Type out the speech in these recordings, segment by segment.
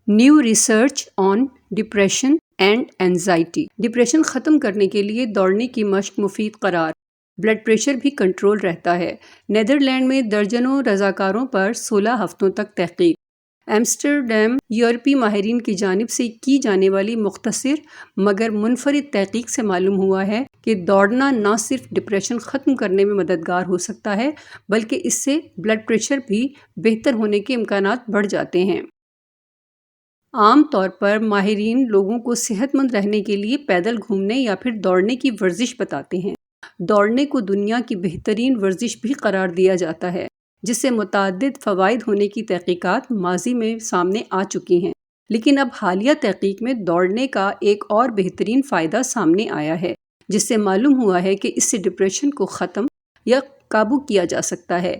New research on depression and anxiety. Depression ختم کرنے کے لیے دوڑنے کی مشق مفید قرار۔ بلڈ پریشر بھی کنٹرول رہتا ہے۔ نیدرلینڈ میں درجنوں رضاکاروں پر 16 ہفتوں تک تحقیق۔ ایمسٹرڈیم یورپی ماہرین کی جانب سے کی جانے والی مختصر مگر منفرد تحقیق سے معلوم ہوا ہے کہ دوڑنا نہ صرف ڈپریشن ختم کرنے میں مددگار ہو سکتا ہے بلکہ اس سے بلڈ پریشر بھی بہتر ہونے کے امکانات بڑھ جاتے ہیں۔ عام طور پر ماہرین لوگوں کو صحت مند رہنے کے لیے پیدل گھومنے یا پھر دوڑنے کی ورزش بتاتے ہیں۔ دوڑنے کو دنیا کی بہترین ورزش بھی قرار دیا جاتا ہے، جس سے متعدد فوائد ہونے کی تحقیقات ماضی میں سامنے آ چکی ہیں، لیکن اب حالیہ تحقیق میں دوڑنے کا ایک اور بہترین فائدہ سامنے آیا ہے، جس سے معلوم ہوا ہے کہ اس سے ڈپریشن کو ختم یا قابو کیا جا سکتا ہے۔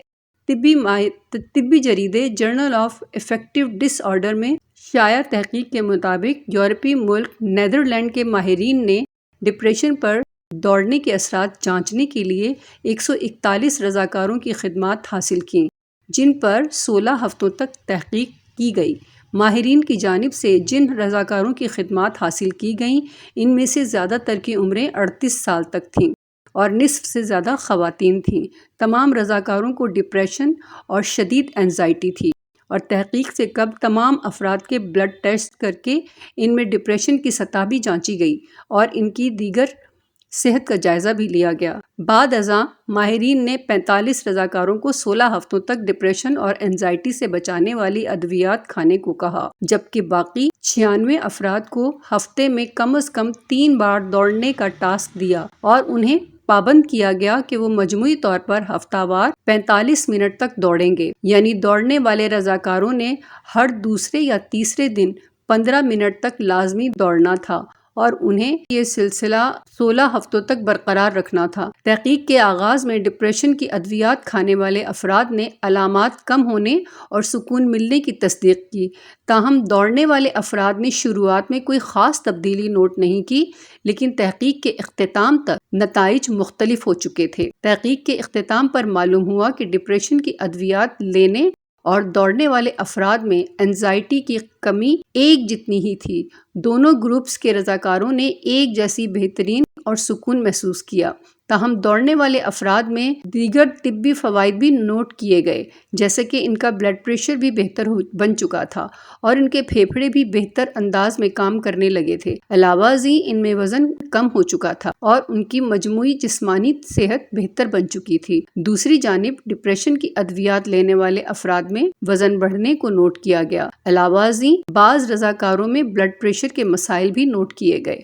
طبی جریدے journal of affective disorder میں شائع تحقیق کے مطابق یورپی ملک نیدرلینڈ کے ماہرین نے ڈپریشن پر دوڑنے کے اثرات جانچنے کے لیے 141 رضاکاروں کی خدمات حاصل کیں، جن پر 16 ہفتوں تک تحقیق کی گئی۔ ماہرین کی جانب سے جن رضاکاروں کی خدمات حاصل کی گئیں ان میں سے زیادہ تر کی عمریں 38 سال تک تھیں اور نصف سے زیادہ خواتین تھیں۔ تمام رضاکاروں کو ڈپریشن اور شدید اینزائٹی تھی، اور تحقیق سے قبل تمام افراد کے بلڈ ٹیسٹ کر کے ان میں ڈپریشن کی سطح بھی جانچی گئی اور ان کی دیگر صحت کا جائزہ بھی لیا گیا۔ بعد ازاں ماہرین نے 45 رضاکاروں کو 16 ہفتوں تک ڈپریشن اور اینزائٹی سے بچانے والی ادویات کھانے کو کہا، جبکہ باقی 96 افراد کو ہفتے میں کم از کم 3 بار دوڑنے کا ٹاسک دیا اور انہیں پابند کیا گیا کہ وہ مجموعی طور پر ہفتہ وار 45 منٹ تک دوڑیں گے، یعنی دوڑنے والے رضاکاروں نے ہر دوسرے یا تیسرے دن 15 منٹ تک لازمی دوڑنا تھا اور انہیں یہ سلسلہ 16 ہفتوں تک برقرار رکھنا تھا۔ تحقیق کے آغاز میں ڈپریشن کی ادویات کھانے والے افراد نے علامات کم ہونے اور سکون ملنے کی تصدیق کی، تاہم دوڑنے والے افراد نے شروعات میں کوئی خاص تبدیلی نوٹ نہیں کی، لیکن تحقیق کے اختتام تک نتائج مختلف ہو چکے تھے۔ تحقیق کے اختتام پر معلوم ہوا کہ ڈپریشن کی ادویات لینے اور دوڑنے والے افراد میں اینزائٹی کی کمی ایک جتنی ہی تھی۔ دونوں گروپس کے رضاکاروں نے ایک جیسی بہترین اور سکون محسوس کیا، تاہم دوڑنے والے افراد میں دیگر طبی فوائد بھی نوٹ کیے گئے، جیسے کہ ان کا بلڈ پریشر بھی بہتر بن چکا تھا اور ان کے پھیپھڑے بھی بہتر انداز میں کام کرنے لگے تھے۔ علاوہ ازیں ان میں وزن کم ہو چکا تھا اور ان کی مجموعی جسمانی صحت بہتر بن چکی تھی۔ دوسری جانب ڈپریشن کی ادویات لینے والے افراد میں وزن بڑھنے کو نوٹ کیا گیا۔ علاوہ ازیں بعض رضاکاروں میں بلڈ پریشر کے مسائل بھی نوٹ کیے گئے۔